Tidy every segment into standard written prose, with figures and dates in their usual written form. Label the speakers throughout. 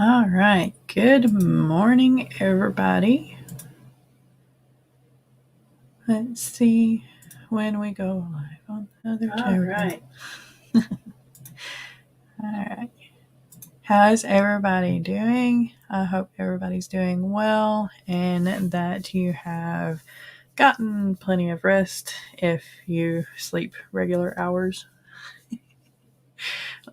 Speaker 1: All right. Good morning, everybody. Let's see when we go live on the other channel. All right. How's everybody doing? I hope everybody's doing well and that you have gotten plenty of rest if you sleep regular hours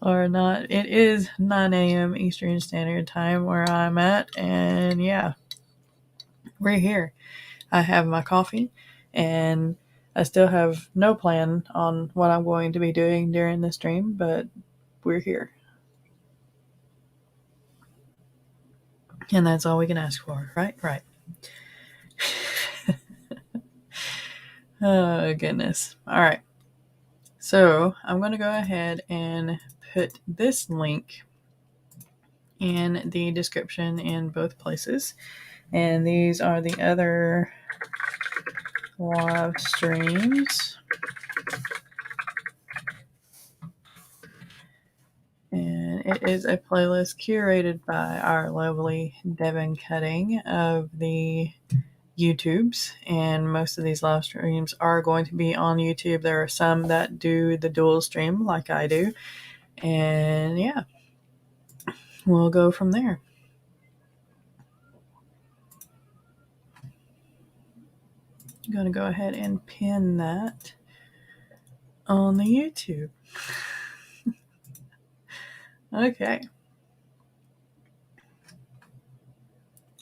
Speaker 1: or not. It is 9 a.m. Eastern Standard Time where I'm at, and yeah, we're here. I have my coffee, and I still have no plan on what I'm going to be doing during the stream, but we're here. And that's all we can ask for, right? Right. Oh, goodness. All right. So I'm going to go ahead and put this link in the description in both places. And these are the other live streams. And it is a playlist curated by our lovely Devin Cutting of the YouTubes. And most of these live streams are going to be on YouTube. There are some that do the dual stream like I do. And yeah, we'll go from there. I'm going to go ahead and pin that on the YouTube. Okay.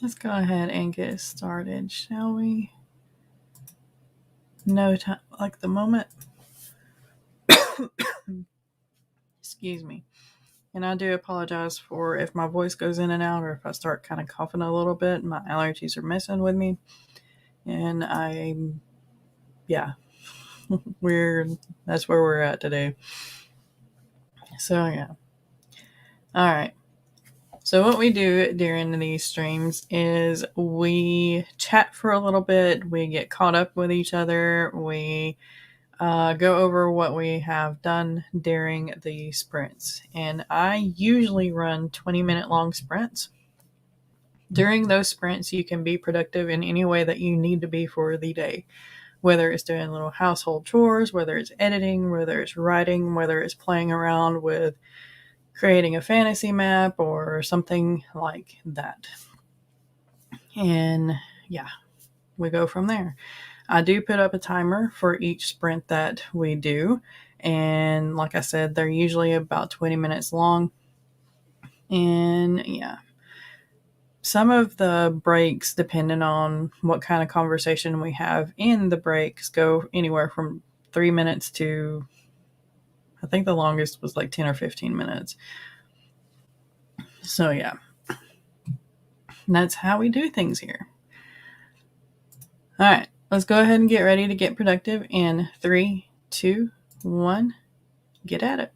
Speaker 1: Let's go ahead and get started, shall we? No time like the moment. Excuse me. And I do apologize for if my voice goes in and out or if I start kind of coughing a little bit. My allergies are messing with me. And that's where we're at today. So, yeah. All right. So what we do during these streams is we chat for a little bit. We get caught up with each other. We go over what we have done during the sprints. And I usually run 20-minute long sprints. During those sprints, you can be productive in any way that you need to be for the day, whether it's doing little household chores, whether it's editing, whether it's writing, whether it's playing around with creating a fantasy map or something like that. And yeah, we go from there. I do put up a timer for each sprint that we do. And like I said, they're usually about 20 minutes long. And yeah, some of the breaks, depending on what kind of conversation we have in the breaks, go anywhere from 3 minutes to, I think the longest was like 10 or 15 minutes. So yeah, that's how we do things here. All right, let's go ahead and get ready to get productive in 3, 2, 1, get at it.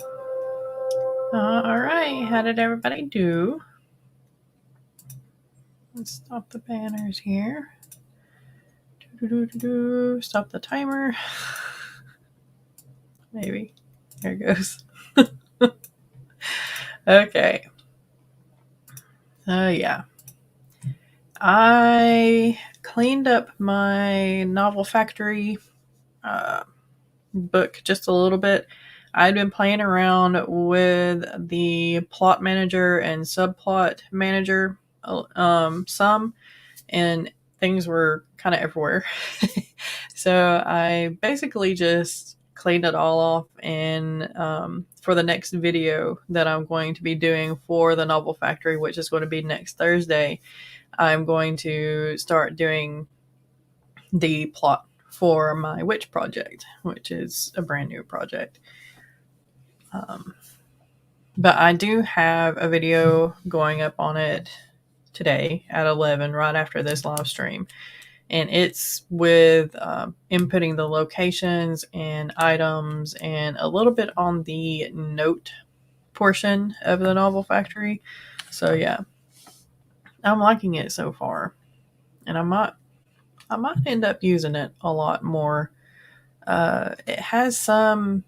Speaker 1: All right, how did everybody do? Let's stop the banners here. Stop the timer. Maybe. There it goes. Okay. Yeah. I cleaned up my Novel Factory book just a little bit. I'd been playing around with the plot manager and subplot manager some, and things were kind of everywhere. So I basically just cleaned it all off, and for the next video that I'm going to be doing for the Novel Factory, which is going to be next Thursday, I'm going to start doing the plot for my witch project, which is a brand new project. But I do have a video going up on it today at 11, right after this live stream. And it's with inputting the locations and items and a little bit on the note portion of the Novel Factory. So yeah, I'm liking it so far, and I might end up using it a lot more. It has some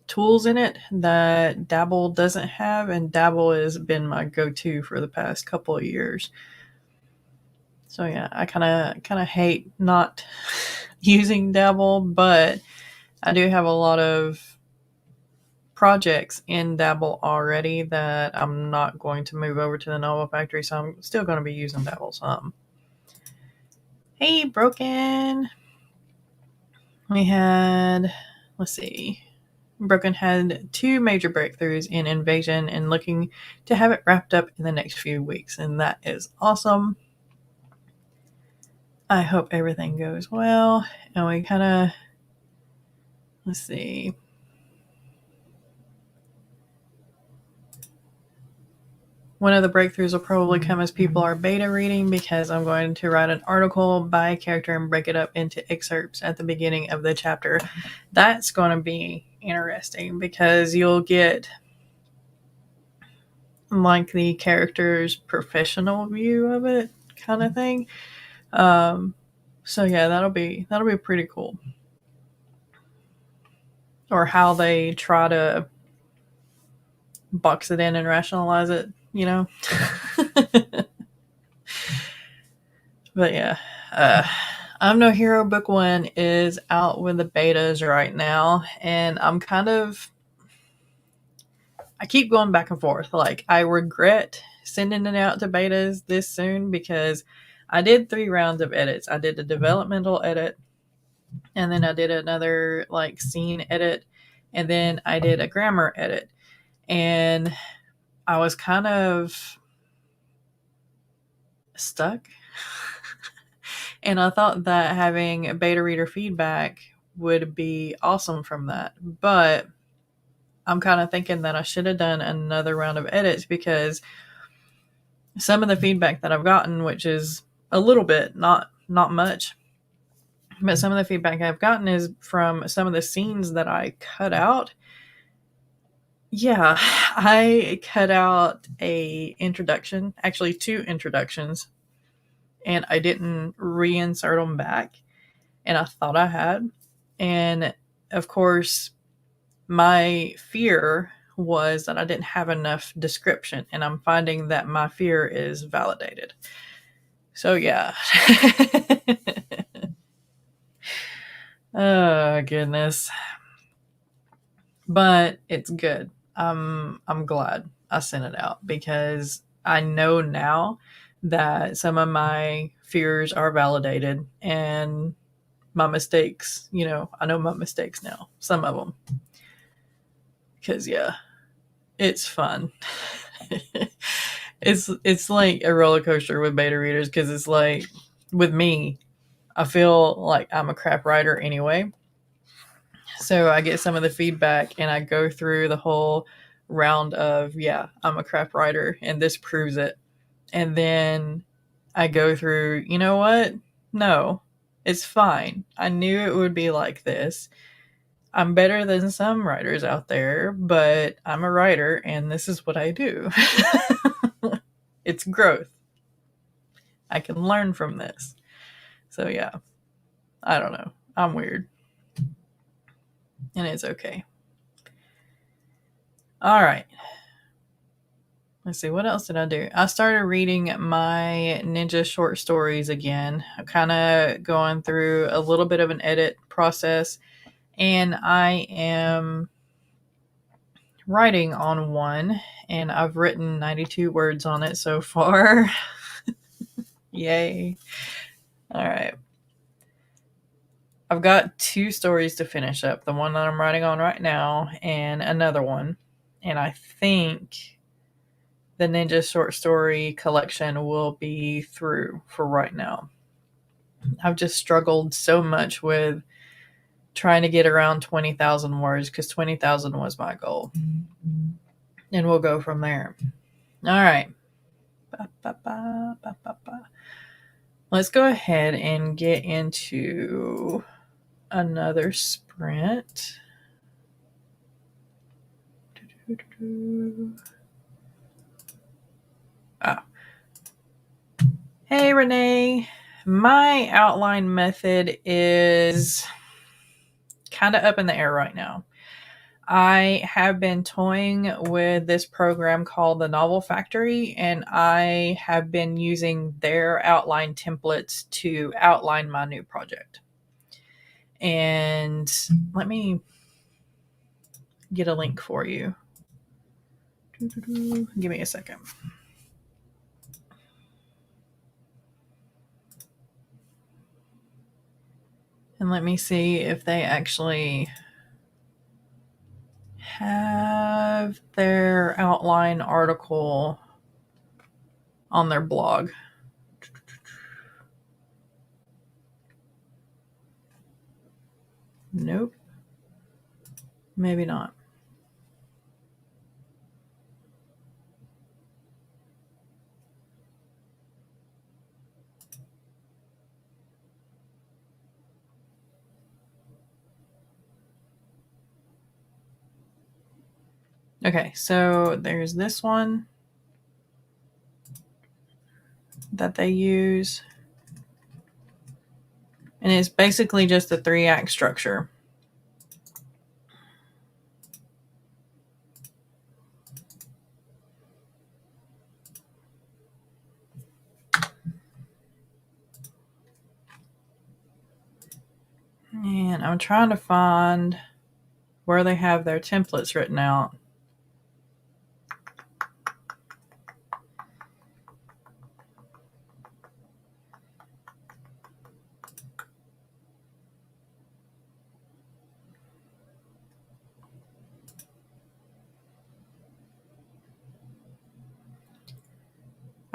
Speaker 1: tools in it that Dabble doesn't have, and Dabble has been my go-to for the past couple of years. So yeah, I kind of hate not using Dabble, but I do have a lot of projects in Dabble already that I'm not going to move over to the Novel Factory, so I'm still going to be using Dabble some. Hey, Broken. We had, let's see, Broken had 2 major breakthroughs in Invasion and looking to have it wrapped up in the next few weeks, and that is awesome. I hope everything goes well. And we kind of, let's see. One of the breakthroughs will probably come as people are beta reading, because I'm going to write an article by a character and break it up into excerpts at the beginning of the chapter. That's going to be interesting because you'll get like the character's professional view of it, kind of thing. So yeah, that'll be pretty cool. Or how they try to box it in and rationalize it, you know. But yeah, I'm No Hero Book 1 is out with the betas right now, and I keep going back and forth. Like, I regret sending it out to betas this soon because I did 3 rounds of edits. I did a developmental edit, and then I did another like scene edit, and then I did a grammar edit. And I was kind of stuck. And I thought that having beta reader feedback would be awesome from that. But I'm kind of thinking that I should have done another round of edits, because some of the feedback that I've gotten, which is a little bit, not much, but some of the feedback I've gotten is from some of the scenes that I cut out. Yeah, I cut out a introduction, actually 2 introductions, and I didn't reinsert them back, and I thought I had. And of course, my fear was that I didn't have enough description, and I'm finding that my fear is validated. So yeah. Oh goodness. But it's good. I'm glad I sent it out, because I know now that some of my fears are validated, and my mistakes, I know my mistakes now, some of them. Because yeah, it's fun. It's like a roller coaster with beta readers, because it's like, with me, I feel like I'm a crap writer anyway. So I get some of the feedback, and I go through the whole round of, yeah, I'm a crap writer, and this proves it. And then I go through, you know what? No, it's fine. I knew it would be like this. I'm better than some writers out there, but I'm a writer and this is what I do. It's growth. I can learn from this. So yeah, I don't know. I'm weird. And it's okay. All right. Let's see, what else did I do? I started reading my ninja short stories again. I'm kind of going through a little bit of an edit process, and I am writing on one, and I've written 92 words on it so far. Yay. All right. I've got 2 stories to finish up, the one that I'm writing on right now and another one. And I think the Ninja short story collection will be through for right now. I've just struggled so much with trying to get around 20,000 words because 20,000 was my goal. And we'll go from there. All right. Let's go ahead and get into another sprint. Oh. Hey, Renee. My outline method is kind of up in the air right now. I have been toying with this program called the Novel Factory, and I have been using their outline templates to outline my new project. And let me get a link for you. Give me a second. And let me see if they actually have their outline article on their blog. Nope. Maybe not. Okay, so there's this one that they use. And it's basically just a 3-act structure. And I'm trying to find where they have their templates written out.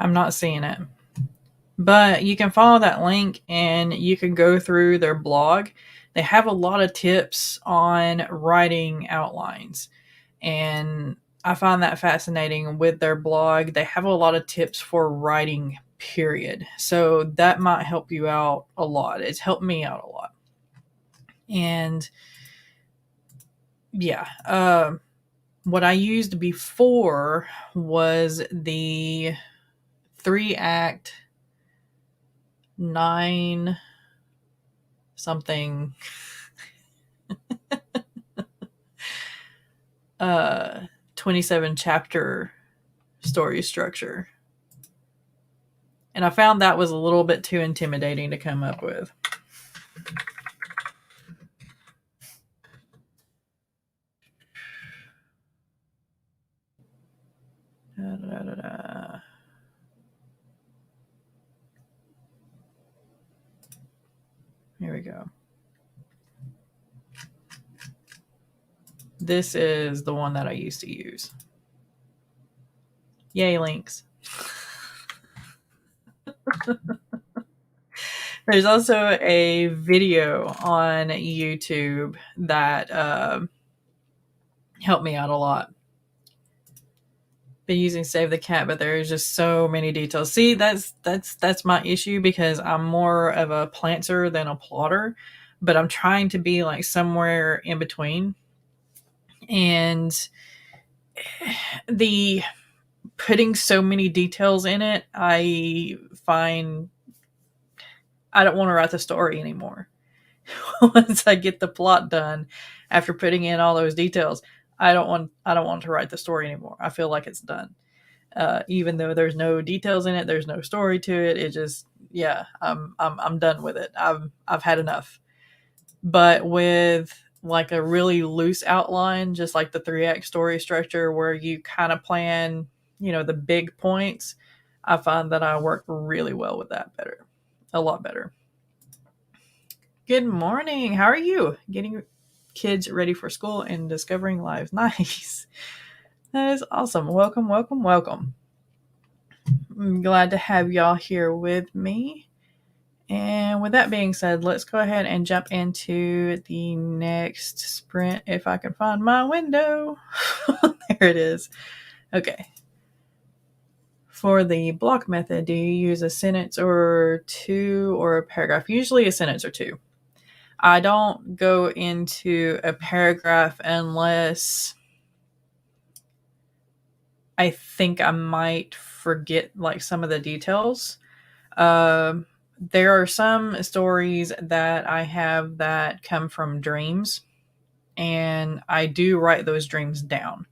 Speaker 1: I'm not seeing it. But you can follow that link and you can go through their blog. They have a lot of tips on writing outlines. And I find that fascinating with their blog. They have a lot of tips for writing, period. So that might help you out a lot. It's helped me out a lot. And yeah, what I used before was the 3-act 9 something 27 chapter story structure. And I found that was a little bit too intimidating to come up with. Here we go. This is the one that I used to use. Yay, links. There's also a video on YouTube that helped me out a lot. Been using Save the Cat, but there's just so many details. See, that's my issue because I'm more of a planter than a plotter. but I'm trying to be like somewhere in between. And the putting so many details in it, I find I don't want to write the story anymore. Once I get the plot done after putting in all those details, I don't want to write the story anymore. I feel like it's done. Even though there's no details in it, there's no story to it. It just, yeah, I'm done with it. I've had enough. But with like a really loose outline, just like the 3 act story structure where you kind of plan, the big points, I find that I work really well with that better. A lot better. Good morning. How are you? Getting kids ready for school and discovering life. Nice. That is awesome. Welcome, welcome, welcome. I'm glad to have y'all here with me. And with that being said, let's go ahead and jump into the next sprint if I can find my window. There it is. Okay. For the block method, do you use a sentence or two or a paragraph? Usually a sentence or two. I don't go into a paragraph unless I think I might forget like some of the details. There are some stories that I have that come from dreams, and I do write those dreams down.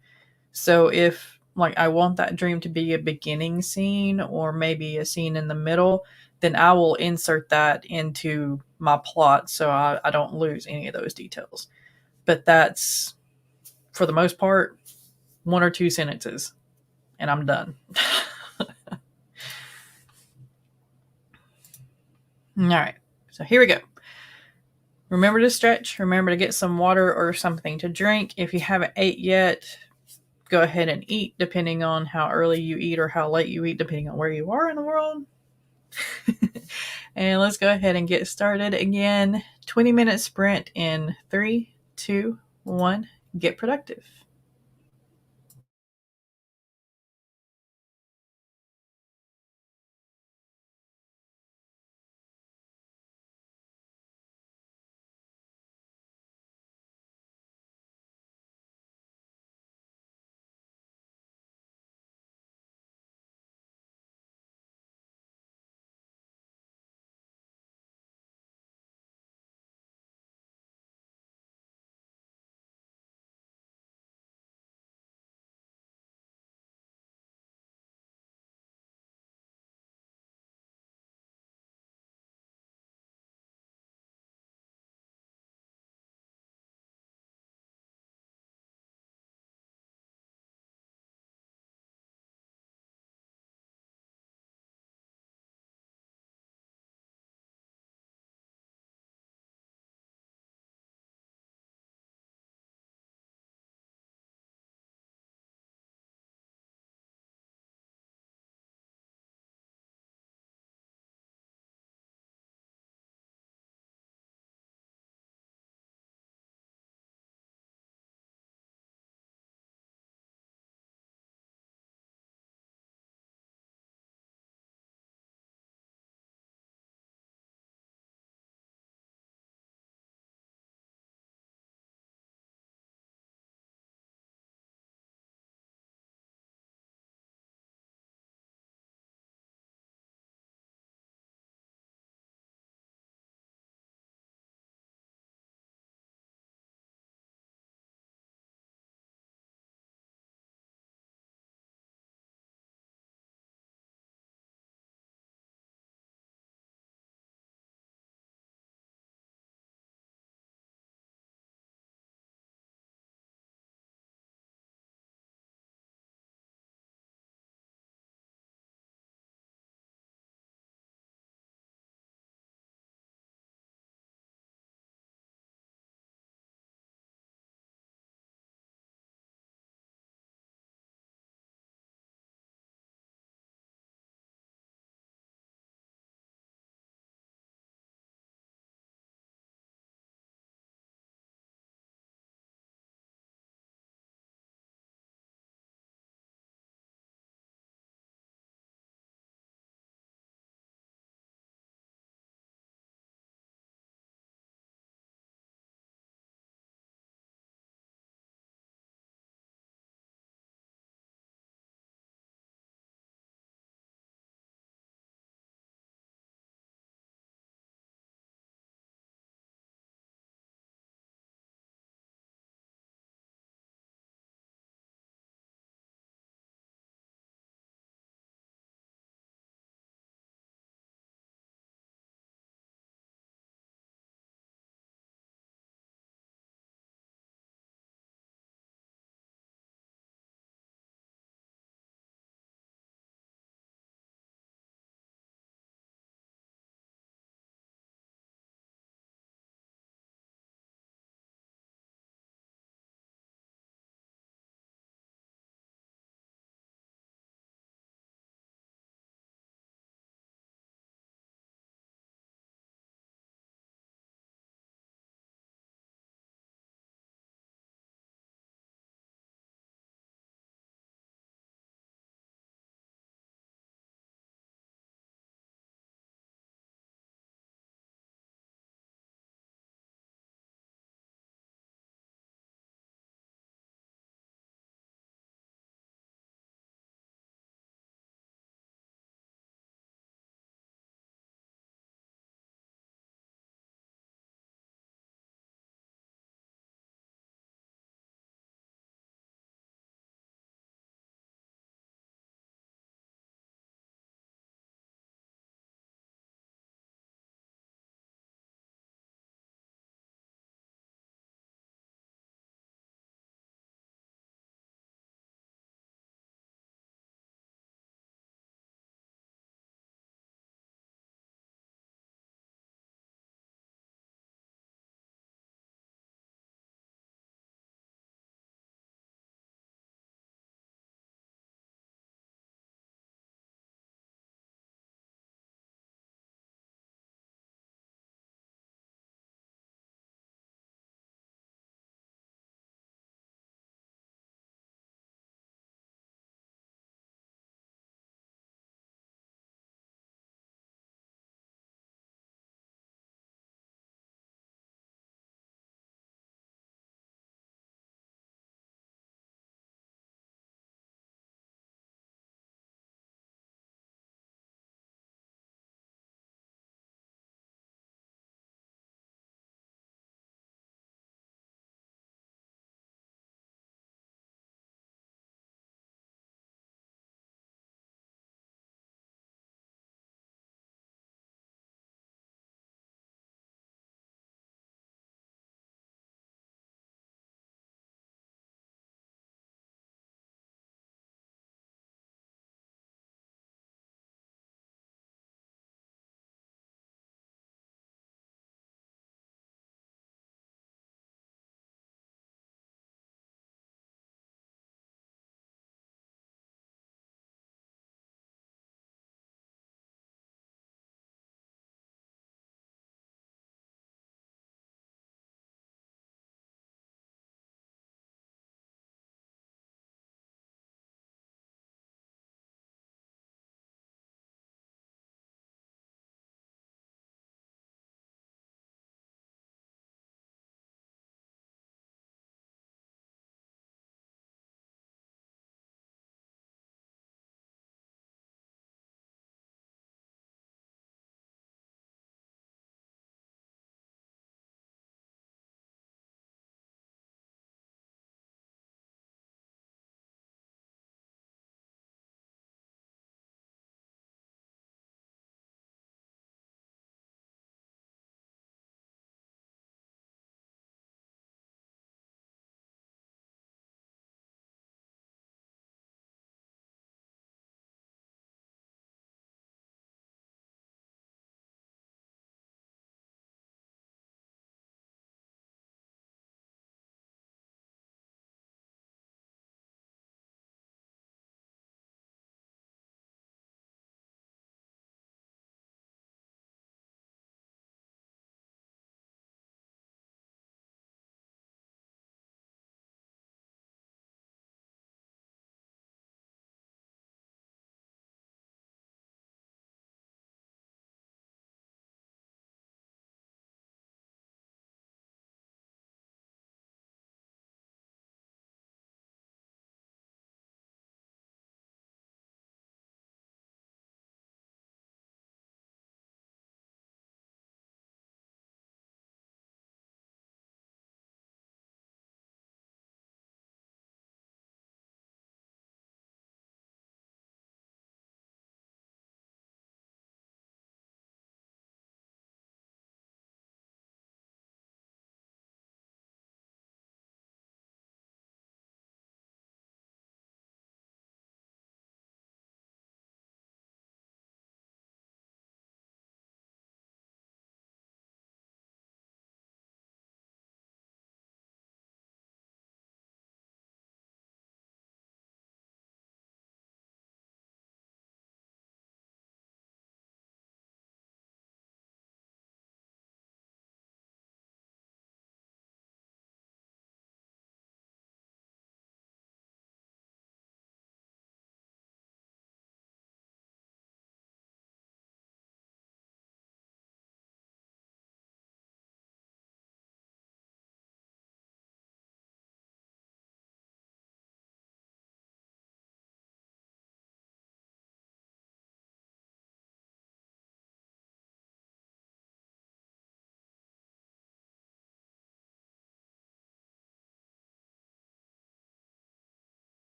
Speaker 1: So if like I want that dream to be a beginning scene or maybe a scene in the middle, then I will insert that into my plot so I don't lose any of those details. But that's, for the most part, 1 or 2 sentences, and I'm done. All right, so here we go. Remember to stretch. Remember to get some water or something to drink. If you haven't ate yet, go ahead and eat, depending on how early you eat or how late you eat, depending on where you are in the world. And let's go ahead and get started again. 20-minute sprint in 3, 2, 1. Get productive.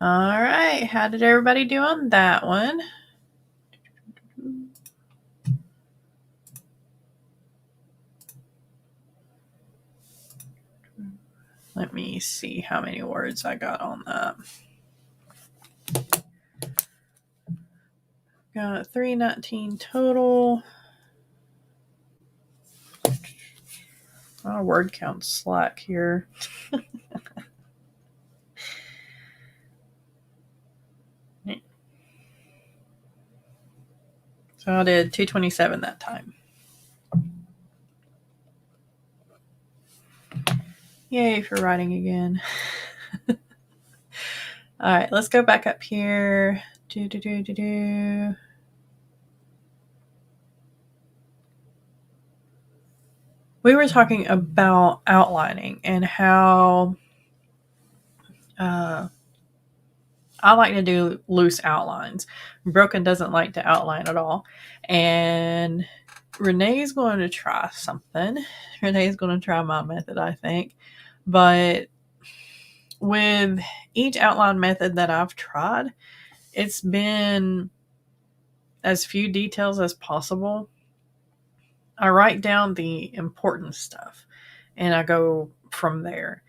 Speaker 1: All right, how did everybody do on that one? Let me see how many words I got on that. Got 319 total. Oh, word count slack here. So I did 227 that time. Yay for writing again. All right, let's go back up here. We were talking about outlining and how I like to do loose outlines. Broken doesn't like to outline at all. And Renee's going to try something. Renee's going to try my method, I think. But with each outline method that I've tried, it's been as few details as possible. I write down the important stuff and I go from there.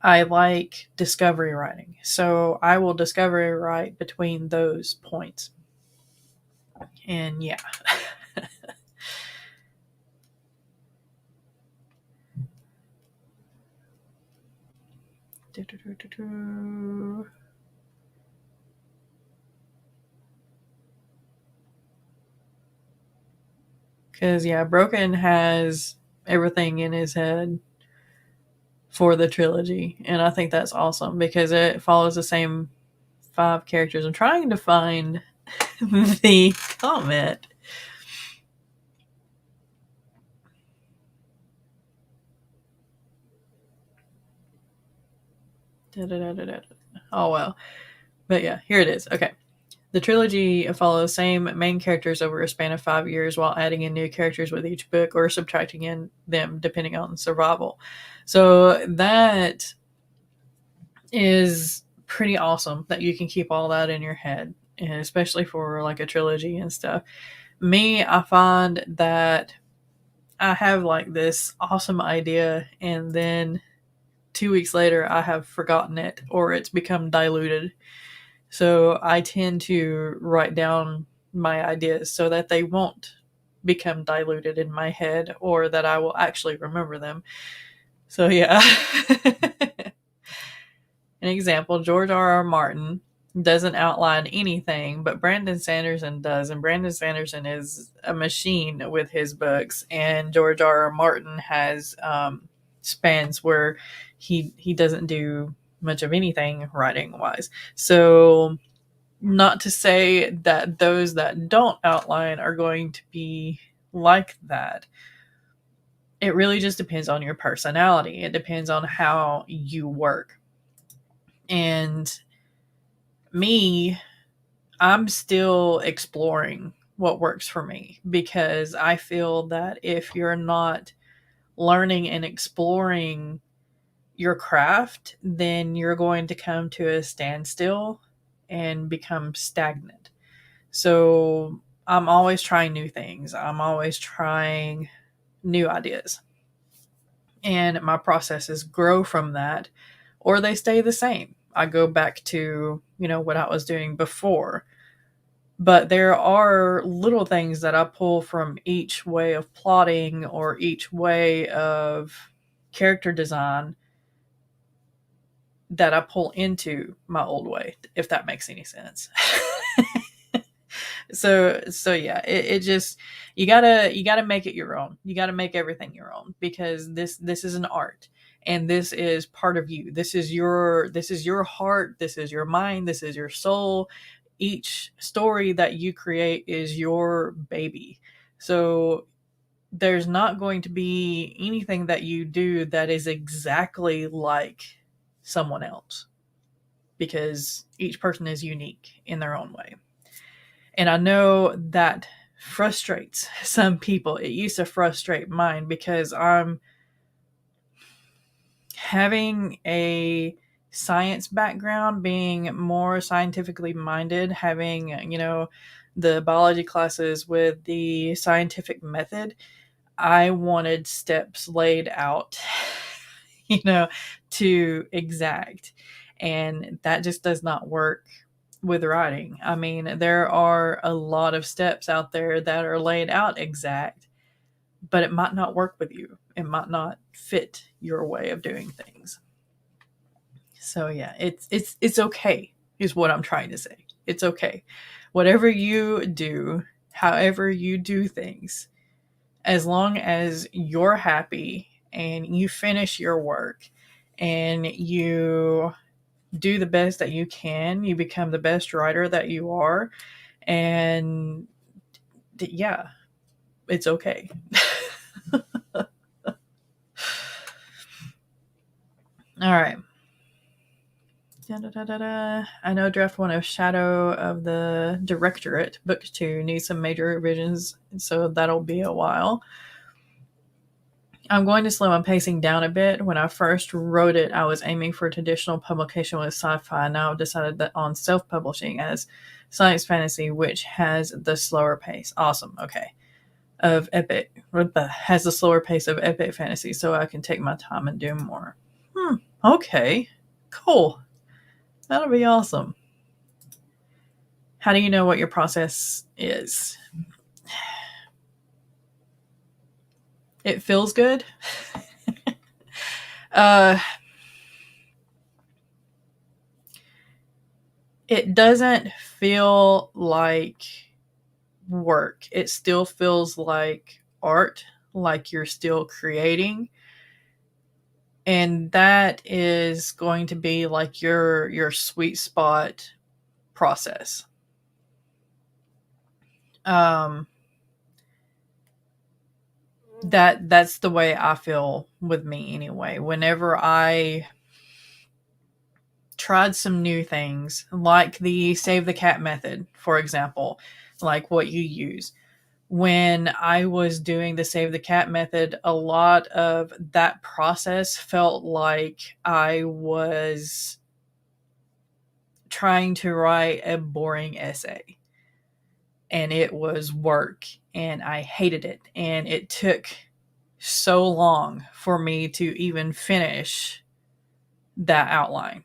Speaker 1: I like discovery writing, so I will discovery write between those points. And yeah. Because, yeah, Broken has everything in his head for the trilogy. And I think that's awesome because it follows the same 5 characters. I'm trying to find the comment. Oh, well. But yeah, here it is. Okay. The trilogy follows same main characters over a span of 5 years while adding in new characters with each book or subtracting in them depending on survival. So that is pretty awesome that you can keep all that in your head, especially for like a trilogy and stuff. Me, I find that I have like this awesome idea and then 2 weeks later I have forgotten it or it's become diluted. So I tend to write down my ideas so that they won't become diluted in my head or that I will actually remember them. So yeah. An example, George R.R. Martin doesn't outline anything, but Brandon Sanderson does. And Brandon Sanderson is a machine with his books. And George R.R. Martin has spans where he doesn't do much of anything writing wise. So not to say that those that don't outline are going to be like that. It really just depends on your personality. It depends on how you work. And me, I'm still exploring what works for me because I feel that if you're not learning and exploring your craft, then you're going to come to a standstill and become stagnant. So I'm always trying new things. I'm always trying new ideas. And my processes grow from that or they stay the same. I go back to, what I was doing before. But there are little things that I pull from each way of plotting or each way of character design that I pull into my old way, if that makes any sense. So yeah, it just you gotta make it your own. You gotta make everything your own because this is an art and this is part of you. This is your heart, this is your mind, this is your soul. Each story that you create is your baby. So there's not going to be anything that you do that is exactly like someone else because each person is unique in their own way. And I know that frustrates some people. It used to frustrate mine because I'm having a science background, being more scientifically minded, having, the biology classes with the scientific method, I wanted steps laid out, to exact. And that just does not work with writing. I mean, there are a lot of steps out there that are laid out exact, but it might not work with you. It might not fit your way of doing things. So yeah, it's okay is what I'm trying to say. It's okay. Whatever you do, however you do things, as long as you're happy and you finish your work and you do the best that you can, you become the best writer that you are, and yeah, it's okay. All right. Da-da-da-da-da. I know draft one of Shadow of the Directorate, book 2, needs some major revisions, so that'll be a while. I'm going to slow my pacing down a bit. When I first wrote it, I was aiming for traditional publication with sci-fi. Now I've decided that on self-publishing as science fantasy, which has the slower pace. Awesome. Okay. Of epic. Has the slower pace of epic fantasy, so I can take my time and do more. Okay. Cool. That'll be awesome. How do you know what your process is? It feels good. It doesn't feel like work. It still feels like art, like you're still creating. And that is going to be like your sweet spot process. That's the way I feel with me anyway. Whenever I tried some new things, like the save the cat method, for example, like what you use. When I was doing the save the cat method, a lot of that process felt like I was trying to write a boring essay. And it was work, and I hated it. And it took so long for me to even finish that outline.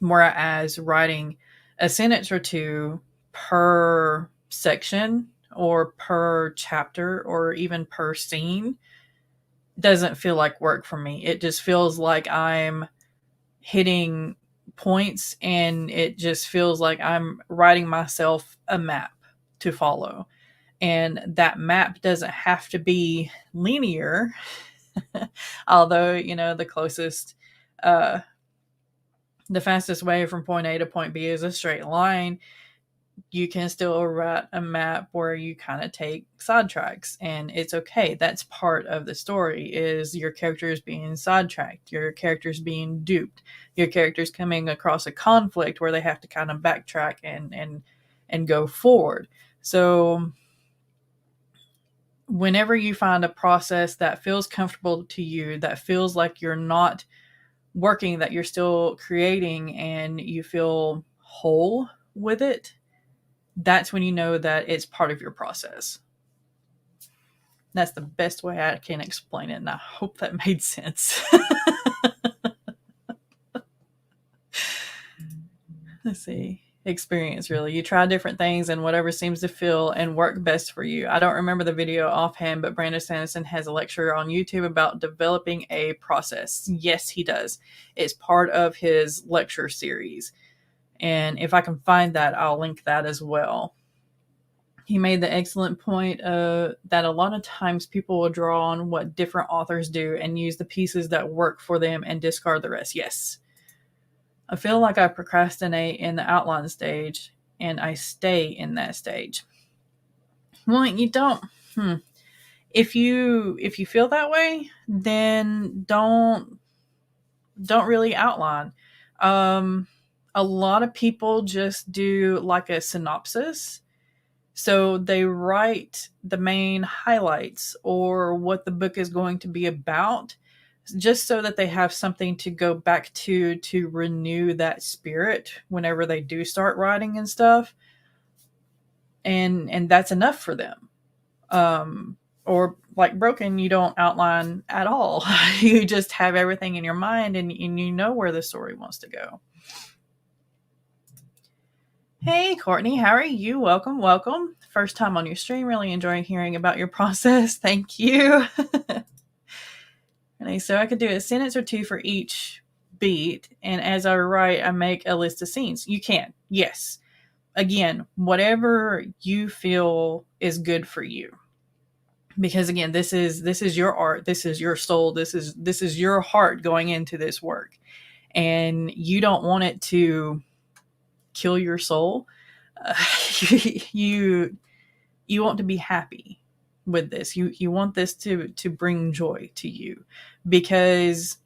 Speaker 1: Whereas writing a sentence or two per section or per chapter or even per scene doesn't feel like work for me. It just feels like I'm hitting points, and it just feels like I'm writing myself a map to follow. And that map doesn't have to be linear, although, the closest, the fastest way from point A to point B is a straight line. You can still write a map where you kind of take sidetracks, and it's okay. That's part of the story, is your characters being sidetracked, your characters being duped, your characters coming across a conflict where they have to kind of backtrack and go forward. So whenever you find a process that feels comfortable to you, that feels like you're not working, that you're still creating, and you feel whole with it, that's when you know that it's part of your process. That's the best way I can explain it, and I hope that made sense. Let's see. Experience, really. You try different things and whatever seems to feel and work best for you. I don't remember the video offhand, but Brandon Sanderson has a lecture on YouTube about developing a process. Yes, he does. It's part of his lecture series. And if I can find that, I'll link that as well. He made the excellent point that a lot of times people will draw on what different authors do and use the pieces that work for them and discard the rest. Yes. I feel like I procrastinate in the outline stage, and I stay in that stage. Well, you don't. If you feel that way, then don't really outline. A lot of people just do like a synopsis. So they write the main highlights or what the book is going to be about. just so that they have something to go back to renew that spirit whenever they do start writing and stuff. And that's enough for them. Or like Broken, you don't outline at all. You just have everything in your mind, and you know where the story wants to go. Hey, Courtney, how are you? Welcome, welcome. First time on your stream. Really enjoying hearing about your process. Thank you. And so I could do a sentence or two for each beat, and as I write, I make a list of scenes. You can, yes. Again, whatever you feel is good for you. Because again, this is your art, this is your soul, this is your heart going into this work, and you don't want it to kill your soul. You want to be happy with this. You want this to bring joy to you, because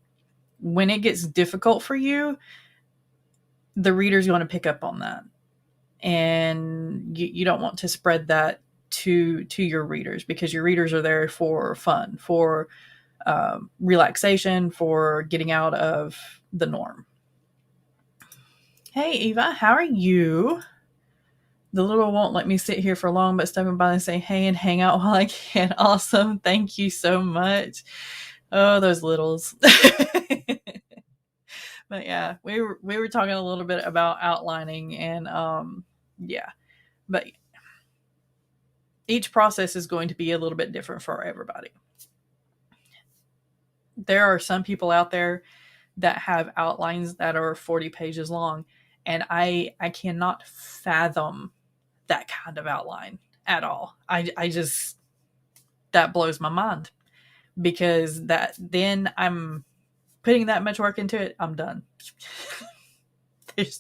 Speaker 1: when it gets difficult for you, the reader's going to pick up on that, and you don't want to spread that to your readers, because your readers are there for fun, for relaxation, for getting out of the norm. Hey, Eva, how are you? The little won't let me sit here for long, but stepping by and say hey and hang out while I can. Awesome. Thank you so much. Oh, those littles. But yeah, we were talking a little bit about outlining, and yeah. But each process is going to be a little bit different for everybody. There are some people out there that have outlines that are 40 pages long, and I cannot fathom that kind of outline at all. I just, that blows my mind, because that then I'm putting that much work into it, I'm done.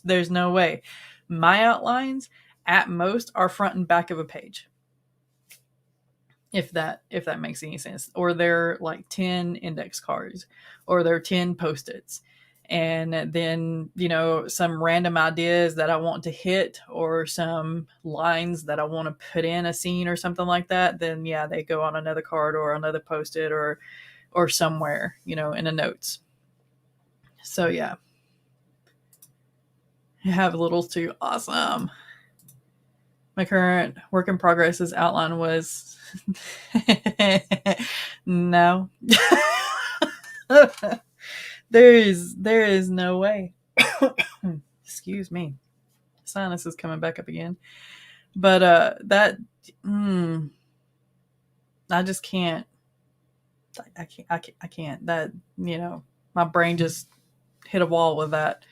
Speaker 1: There's no way. My outlines at most are front and back of a page, if that makes any sense. Or they're like 10 index cards, or they're 10 post-its, and then some random ideas that I want to hit, or some lines that I want to put in a scene or something like that, then yeah, they go on another card or another post-it, or somewhere in the notes. So yeah, you have littles too. Awesome. My current work in progress's outline was no. There is no way. Excuse me. Sinus is coming back up again. But that I just can't. I can't. That my brain just hit a wall with that.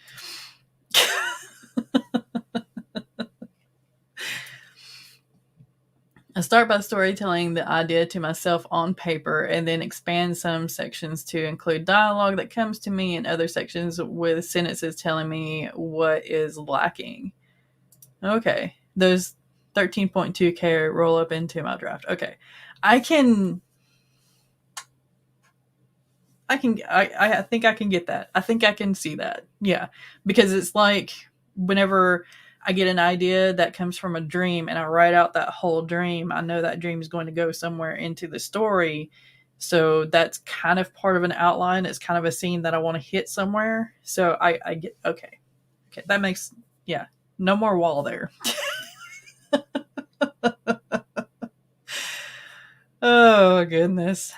Speaker 1: I start by storytelling the idea to myself on paper, and then expand some sections to include dialogue that comes to me, and other sections with sentences telling me what is lacking. Okay. Those 13.2K roll up into my draft. Okay. I think I can get that. I think I can see that. Yeah. Because it's like whenever I get an idea that comes from a dream and I write out that whole dream, I know that dream is going to go somewhere into the story. So that's kind of part of an outline. It's kind of a scene that I want to hit somewhere. So I get, okay. That makes, yeah, no more wall there. Oh, goodness.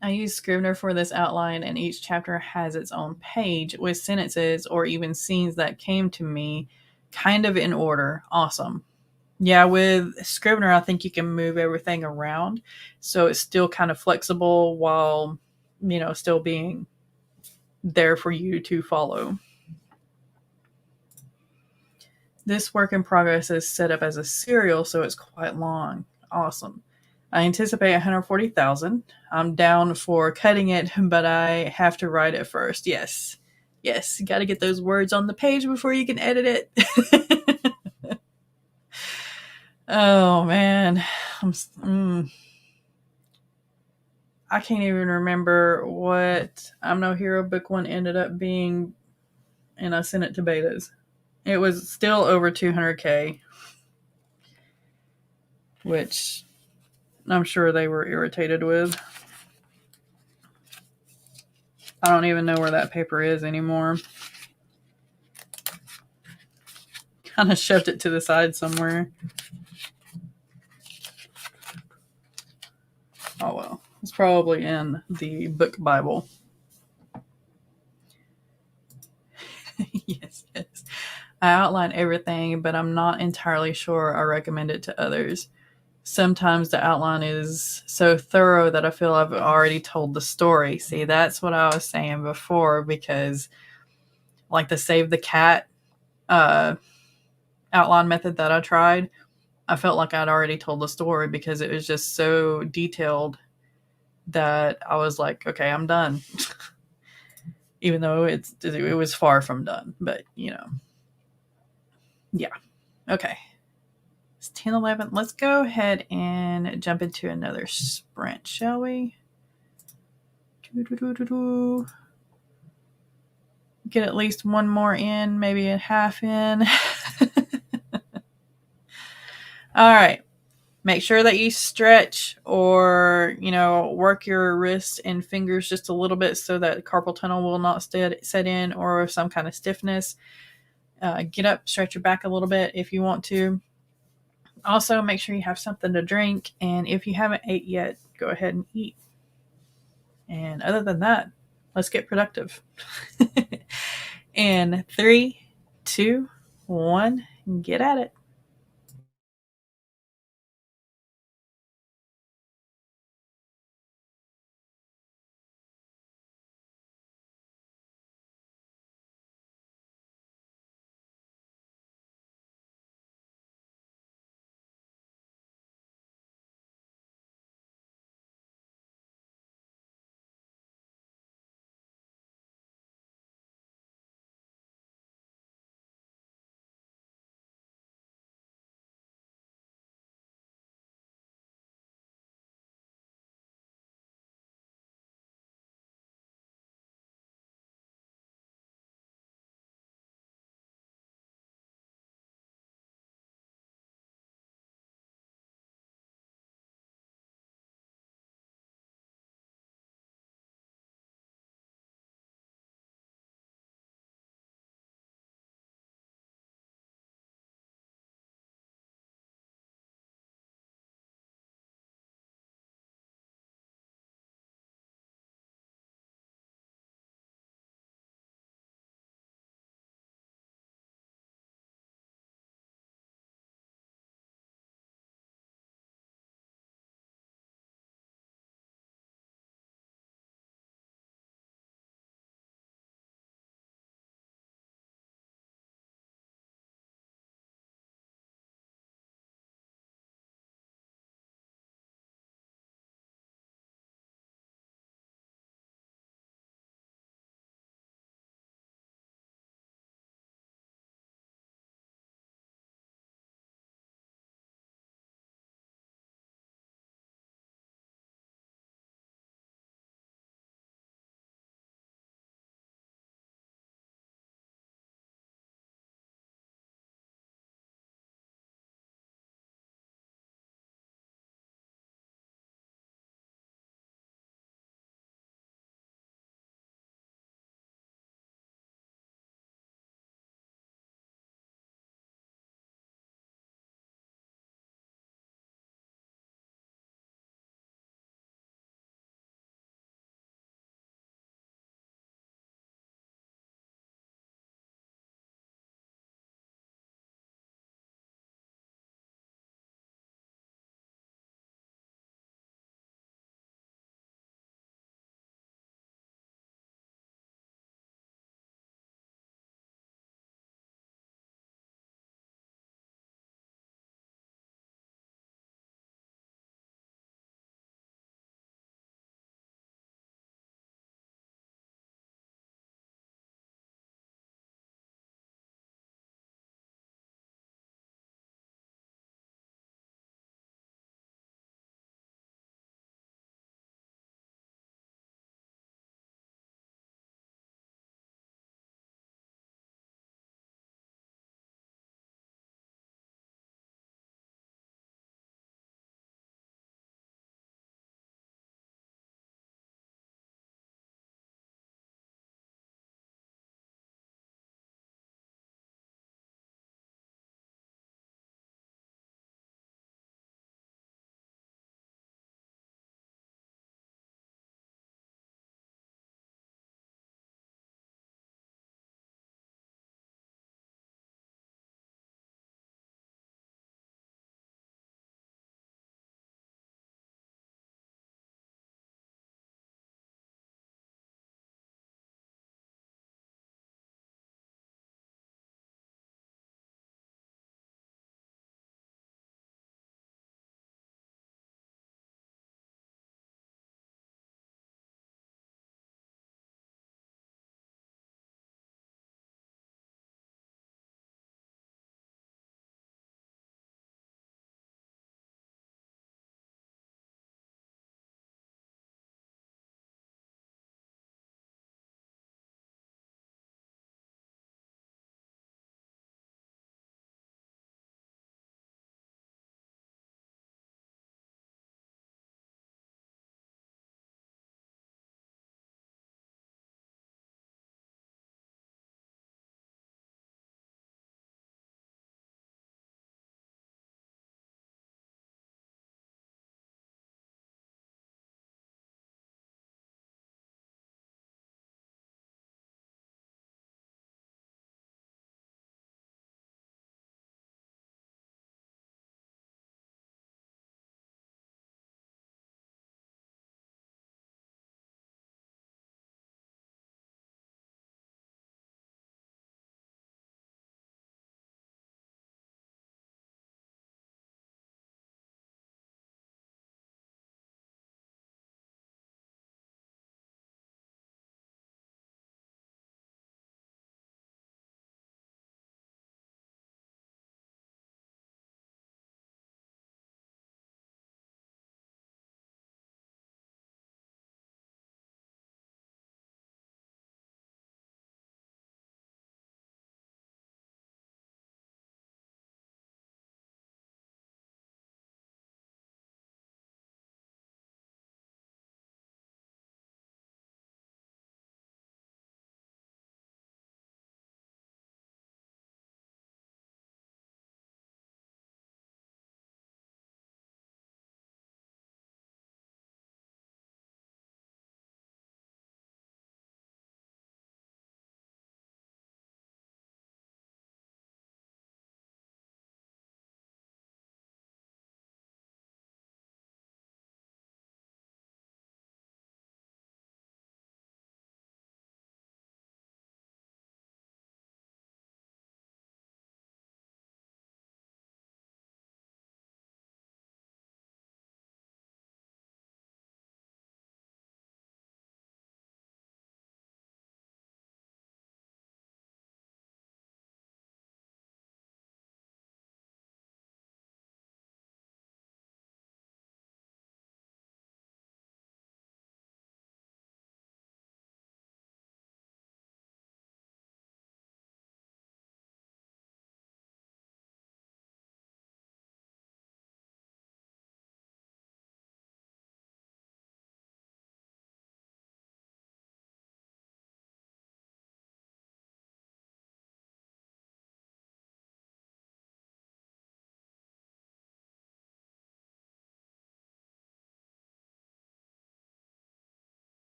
Speaker 1: I use Scrivener for this outline, and each chapter has its own page with sentences or even scenes that came to me kind of in order. Awesome. Yeah, with Scrivener, I think you can move everything around, so it's still kind of flexible while, still being there for you to follow. This work in progress is set up as a serial, so it's quite long. Awesome. I anticipate 140,000. I'm down for cutting it, but I have to write it first. Yes. Yes. You got to get those words on the page before you can edit it. Oh, man. I can't even remember what I'm No Hero Book 1 ended up being, and I sent it to betas. It was still over 200K, which I'm sure they were irritated with. I don't even know where that paper is anymore. Kind of shoved it to the side somewhere. Oh well, it's probably in the book Bible. Yes. I outline everything, but I'm not entirely sure I recommend it to others. Sometimes the outline is so thorough that I feel I've already told the story. See, that's what I was saying before, because like the save the cat outline method that I tried, I felt like I'd already told the story because it was just so detailed that I was like, okay, I'm done. Even though it was far from done, but yeah. Okay. It's 10:11. Let's go ahead and jump into another sprint, shall we? Get at least one more in, maybe a half in. All right. Make sure that you stretch or, work your wrists and fingers just a little bit so that carpal tunnel will not set in or some kind of stiffness. Get up, stretch your back a little bit if you want to. Also, make sure you have something to drink. And if you haven't ate yet, go ahead and eat. And other than that, let's get productive. In 3, 2, 1, get at it.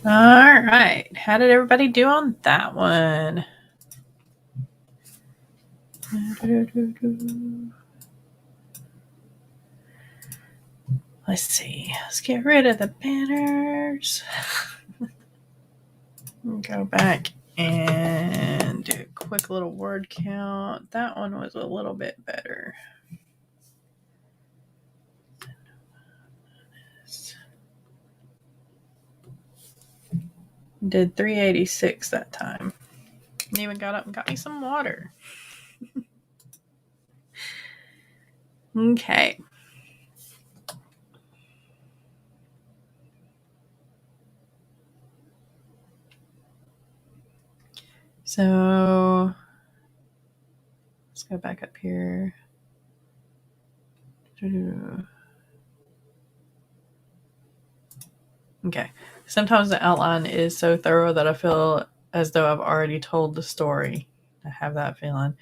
Speaker 1: All right. How did everybody do on that one? Let's see. Let's get rid of the banners. Go back and do a quick little word count. That one was a little bit better. Did 386 that time. Even got up and got me some water. Okay. So let's go back up here. Okay. Sometimes the outline is so thorough that I feel as though I've already told the story. I have that feeling.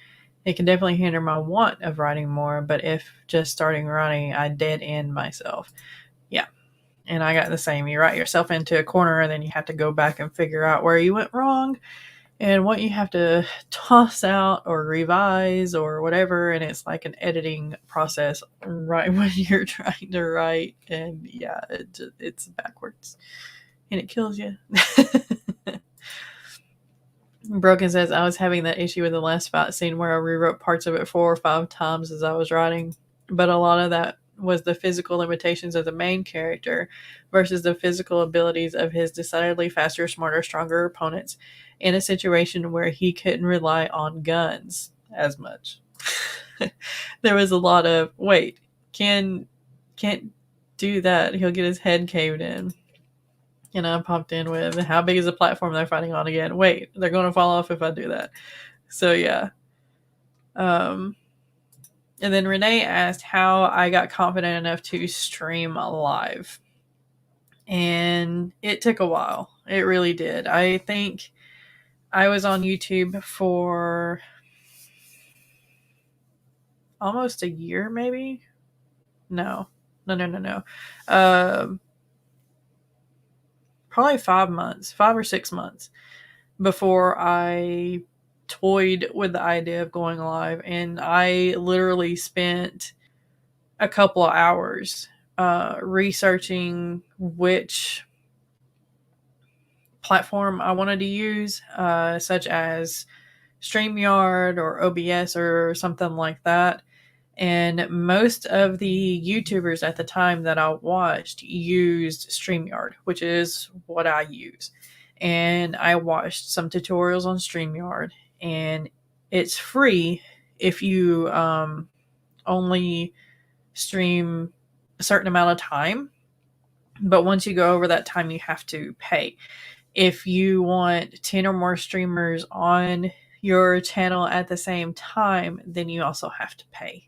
Speaker 1: It can definitely hinder my want of writing more, but if just starting writing, I dead end myself. Yeah. And I got the same. You write yourself into a corner and then you have to go back and figure out where you went wrong and what you have to toss out or revise or whatever. And it's like an editing process right when you're trying to write. And yeah, it's backwards and it kills you. Broken says, I was having that issue with the last fight scene where I rewrote parts of it 4 or 5 times as I was writing. But a lot of that was the physical limitations of the main character versus the physical abilities of his decidedly faster, smarter, stronger opponents in a situation where he couldn't rely on guns as much. There was a lot of, wait, can't do that. He'll get his head caved in. And I popped in with, how big is the platform they're fighting on again? Wait, they're going to fall off if I do that. So yeah. And then Renee asked how I got confident enough to stream live. And it took a while. It really did. I think I was on YouTube for almost a year, maybe? No. Probably 5 months, 5 or 6 months before I toyed with the idea of going live. And I literally spent a couple of hours researching which platform I wanted to use, such as StreamYard or OBS or something like that. And most of the YouTubers at the time that I watched used StreamYard, which is what I use. And I watched some tutorials on StreamYard, and it's free if you only stream a certain amount of time. But once you go over that time, you have to pay. If you want 10 or more streamers on your channel at the same time, then you also have to pay.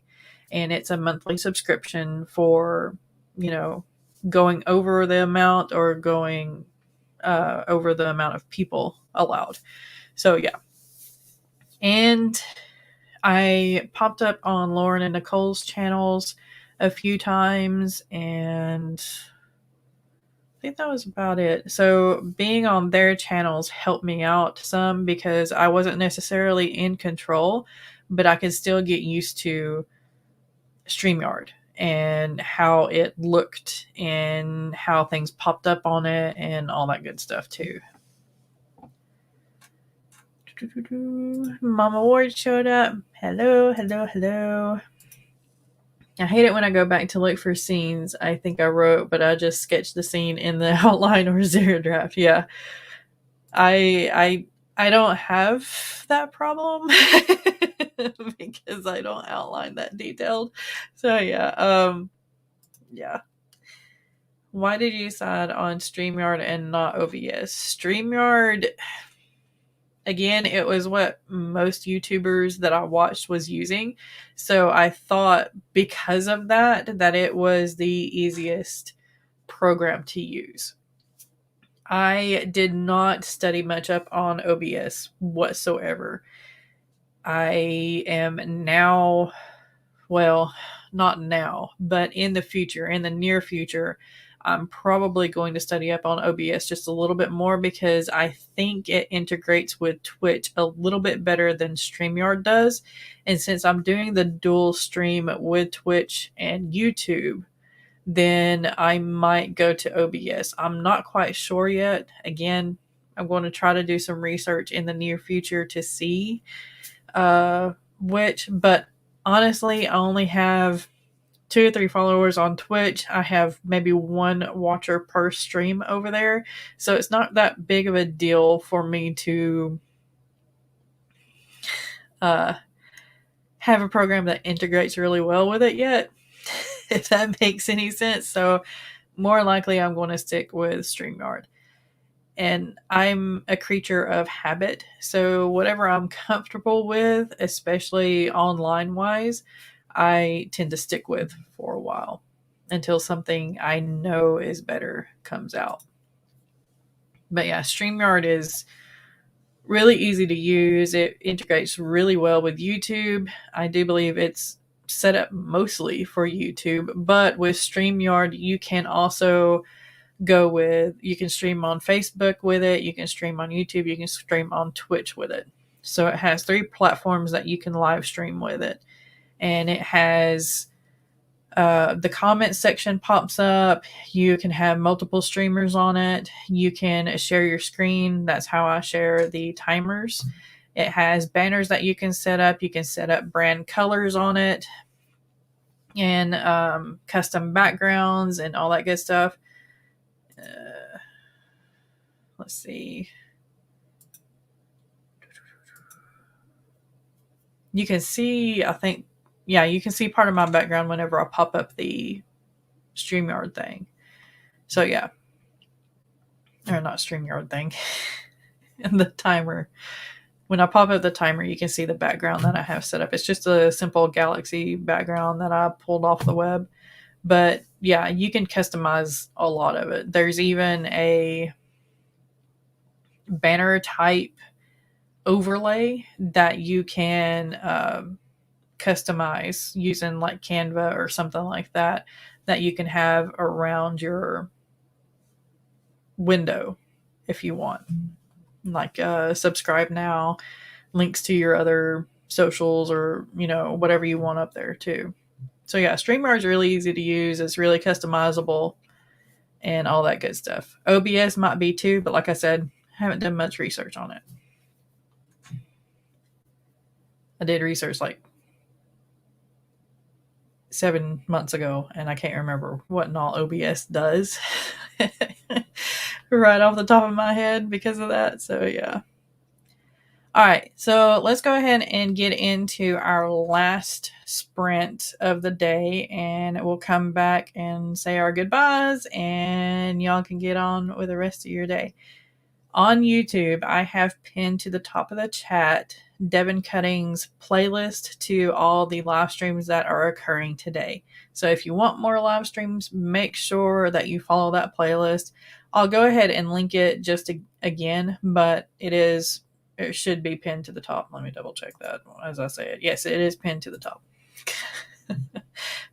Speaker 1: And it's a monthly subscription for, going over the amount or going over the amount of people allowed. So, yeah. And I popped up on Lauren and Nicole's channels a few times, and I think that was about it. So being on their channels helped me out some because I wasn't necessarily in control, but I could still get used to StreamYard and how it looked and how things popped up on it and all that good stuff too. Mama Ward showed up. Hello. I hate it when I go back to look for scenes I think I wrote, but I just sketched the scene in the outline or zero draft. Yeah. I don't have that problem because I don't outline that detailed. So yeah. Why did you decide on StreamYard and not OBS? StreamYard, again, it was what most YouTubers that I watched was using. So I thought because of that it was the easiest program to use. I did not study much up on OBS whatsoever. I am now, well, not now, but in the future, in the near future, I'm probably going to study up on OBS just a little bit more because I think it integrates with Twitch a little bit better than StreamYard does. And since I'm doing the dual stream with Twitch and YouTube, then I might go to OBS. I'm not quite sure yet. Again, I'm going to try to do some research in the near future to see which, but honestly, I only have 2 or 3 followers on Twitch. I have maybe 1 watcher per stream over there. So it's not that big of a deal for me to have a program that integrates really well with it yet, if that makes any sense. So more likely I'm going to stick with StreamYard. And I'm a creature of habit. So whatever I'm comfortable with, especially online wise, I tend to stick with for a while until something I know is better comes out. But yeah, StreamYard is really easy to use. It integrates really well with YouTube. I do believe it's set up mostly for YouTube, but with StreamYard, you can also you can stream on Facebook with it, you can stream on YouTube, you can stream on Twitch with it. So it has 3 platforms that you can live stream with it. And it has the comment section pops up. You can have multiple streamers on it. You can share your screen. That's how I share the timers. It has banners that you can set up. You can set up brand colors on it and custom backgrounds and all that good stuff. Let's see. You can see, I think, yeah, you can see part of my background whenever I pop up the StreamYard thing. So yeah. Or not StreamYard thing. And the timer. When I pop up the timer, you can see the background that I have set up. It's just a simple Galaxy background that I pulled off the web. But yeah, you can customize a lot of it. There's even a banner type overlay that you can customize using like Canva or something like that you can have around your window if you want. Like subscribe now, links to your other socials, or whatever you want up there too. So yeah, StreamYard is really easy to use. It's really customizable and all that good stuff. OBS might be too, but like I said, I haven't done much research on it. I did research like 7 months ago, and I can't remember what and all OBS does right off the top of my head because of that. So yeah. All right, so let's go ahead and get into our last sprint of the day, and we'll come back and say our goodbyes, and y'all can get on with the rest of your day. On YouTube, I have pinned to the top of the chat Devin Cutting's playlist to all the live streams that are occurring today. So if you want more live streams, make sure that you follow that playlist. I'll go ahead and link it just again, but it should be pinned to the top. Let me double check that as I say it. Yes, it is pinned to the top.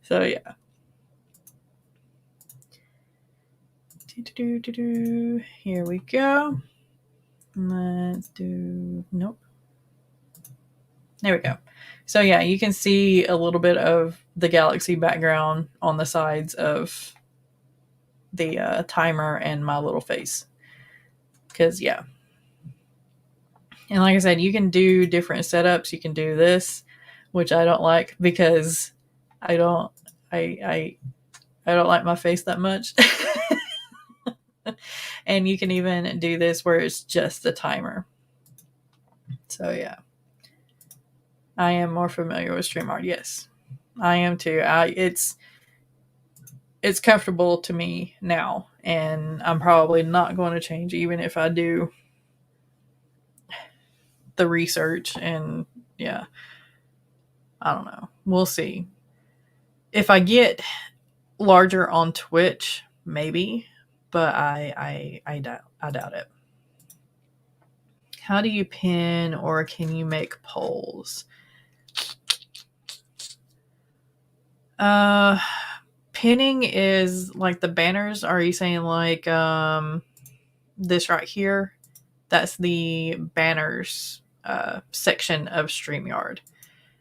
Speaker 1: So yeah. Here we go. Let's do, nope. There we go. So yeah, you can see a little bit of the Galaxy background on the sides of the timer and my little face. Because yeah. And like I said, you can do different setups. You can do this, which I don't like because I don't like my face that much. And you can even do this where it's just the timer. So yeah. I am more familiar with StreamYard. Yes, I am too. It's comfortable to me now, and I'm probably not going to change even if I do the research. And yeah, I don't know. We'll see. If I get larger on Twitch, maybe, but I doubt it. How do you pin, or can you make polls? pinning is like the banners. Are you saying like this right here? That's the banners section of StreamYard.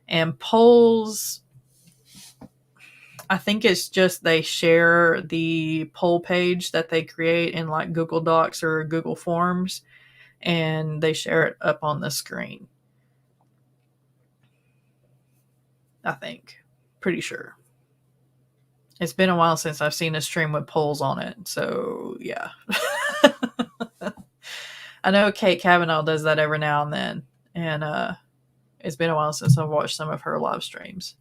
Speaker 1: And polls, I think it's just they share the poll page that they create in like Google Docs or Google Forms, and they share it up on the screen. I think. Pretty sure. It's been a while since I've seen a stream with polls on it, so yeah. I know Kate Kavanaugh does that every now and then, and it's been a while since I've watched some of her live streams.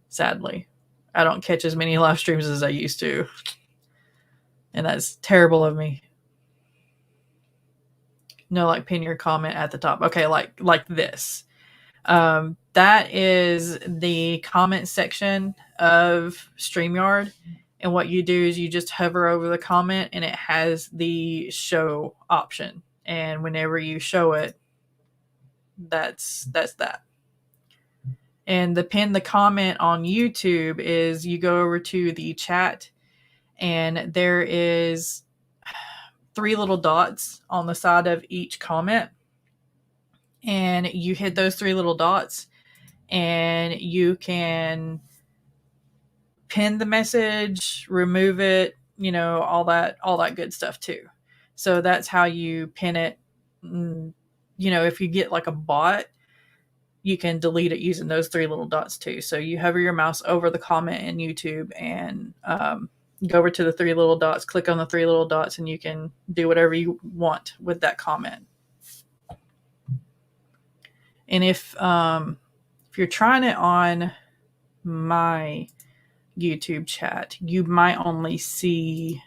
Speaker 1: Sadly, I don't catch as many live streams as I used to, and that's terrible of me. No, like pin your comment at the top. Okay, like this. That is the comment section of StreamYard. And what you do is you just hover over the comment and it has the show option. And whenever you show it, that's that. And the comment on YouTube is you go over to the chat and there is 3 little dots on the side of each comment. And you hit those 3 little dots and you can pin the message, remove it, all that good stuff too. So that's how you pin it. If you get like a bot, you can delete it using those 3 little dots too. So you hover your mouse over the comment in YouTube and go over to the 3 little dots, click on the 3 little dots, and you can do whatever you want with that comment. And if you're trying it on my YouTube chat, you might only see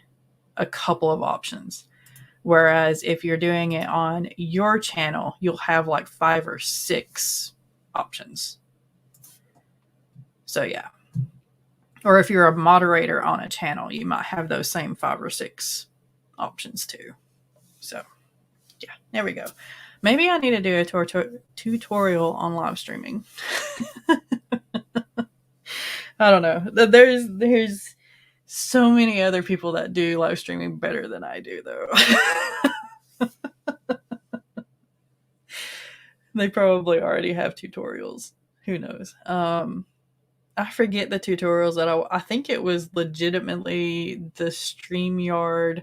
Speaker 1: a couple of options. Whereas if you're doing it on your channel, you'll have like 5 or 6 options. So yeah. Or if you're a moderator on a channel, you might have those same 5 or 6 options too. So yeah, there we go. Maybe I need to do a tutorial on live streaming. I don't know. There's so many other people that do live streaming better than I do, though. They probably already have tutorials. Who knows? I forget the tutorials that I think it was legitimately the StreamYard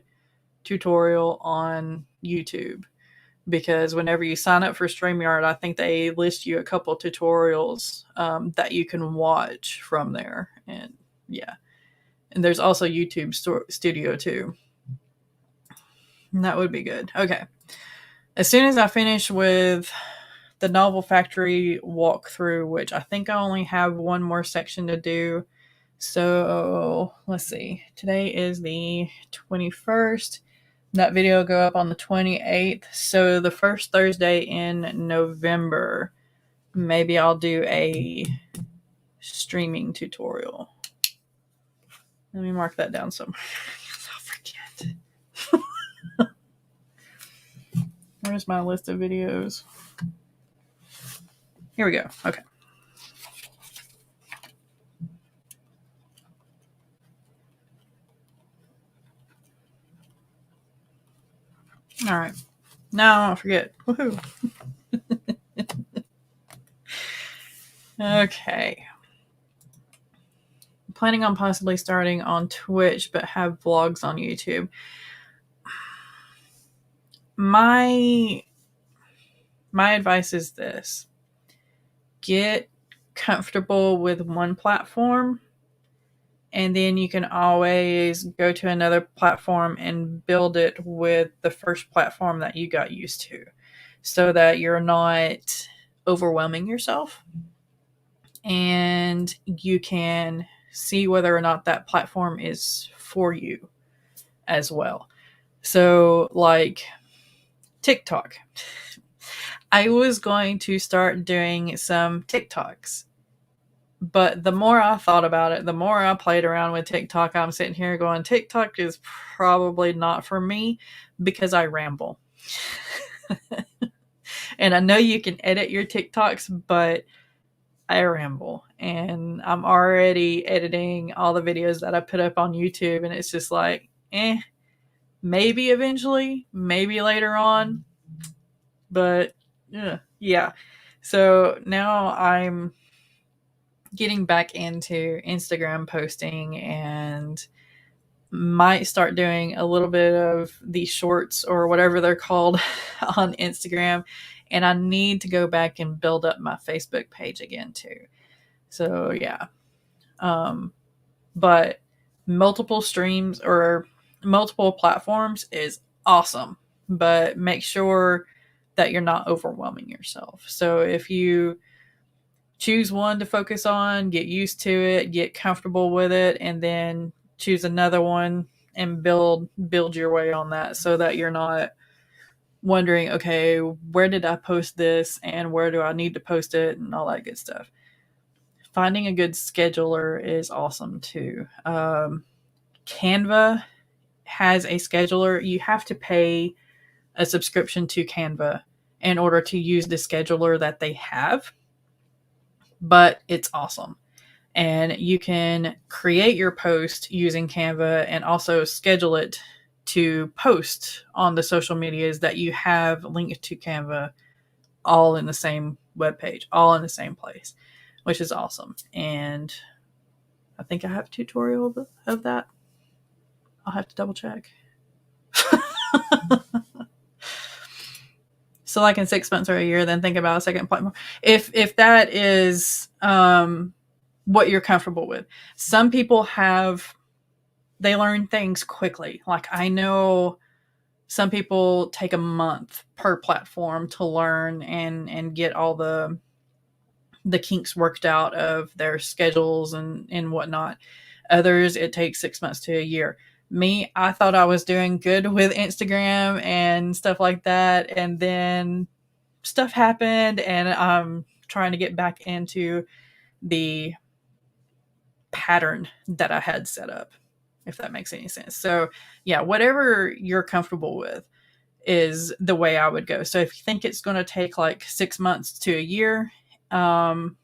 Speaker 1: tutorial on YouTube. Because whenever you sign up for StreamYard, I think they list you a couple tutorials that you can watch from there. And yeah. And there's also YouTube Studio too. And that would be good. Okay. As soon as I finish with the Novel Factory walkthrough, which I think I only have one more section to do. So let's see. Today is the 21st. That video will go up on the 28th. So the first Thursday in November, maybe I'll do a streaming tutorial. Let me mark that down somewhere. I'll forget. Where's my list of videos? Here we go. Okay. All right. No, I won't forget. Woohoo. Okay. I'm planning on possibly starting on Twitch, but have vlogs on YouTube. My advice is this. Get comfortable with one platform, and then you can always go to another platform and build it with the first platform that you got used to, so that you're not overwhelming yourself, and you can see whether or not that platform is for you as well. So like TikTok. I was going to start doing some TikToks. But the more I thought about it, the more I played around with TikTok, I'm sitting here going, TikTok is probably not for me because I ramble. And I know you can edit your TikToks, but I ramble, and I'm already editing all the videos that I put up on YouTube, and it's just like, maybe eventually, maybe later on, but yeah. So now I'm getting back into Instagram posting and might start doing a little bit of the shorts or whatever they're called on Instagram. And I need to go back and build up my Facebook page again too. So yeah. But multiple streams or multiple platforms is awesome, but make sure that you're not overwhelming yourself. So if you choose one to focus on, get used to it, get comfortable with it, and then choose another one and build your way on that so that you're not wondering, okay, where did I post this and where do I need to post it and all that good stuff. Finding a good scheduler is awesome too. Canva has a scheduler. You have to pay a subscription to Canva in order to use the scheduler that they have, but it's awesome. And you can create your post using Canva and also schedule it to post on the social medias that you have linked to Canva, all in the same webpage, all in the same place, which is awesome. And I think I have a tutorial of that. I'll have to double check. So like in 6 months or a year, then think about a second platform. If that is what you're comfortable with. Some people they learn things quickly. Like I know some people take a month per platform to learn and get all the kinks worked out of their schedules and whatnot. Others, it takes 6 months to a year. Me, I thought I was doing good with Instagram and stuff like that. And then stuff happened and I'm trying to get back into the pattern that I had set up, if that makes any sense. So yeah, whatever you're comfortable with is the way I would go. So if you think it's going to take like 6 months to a year, then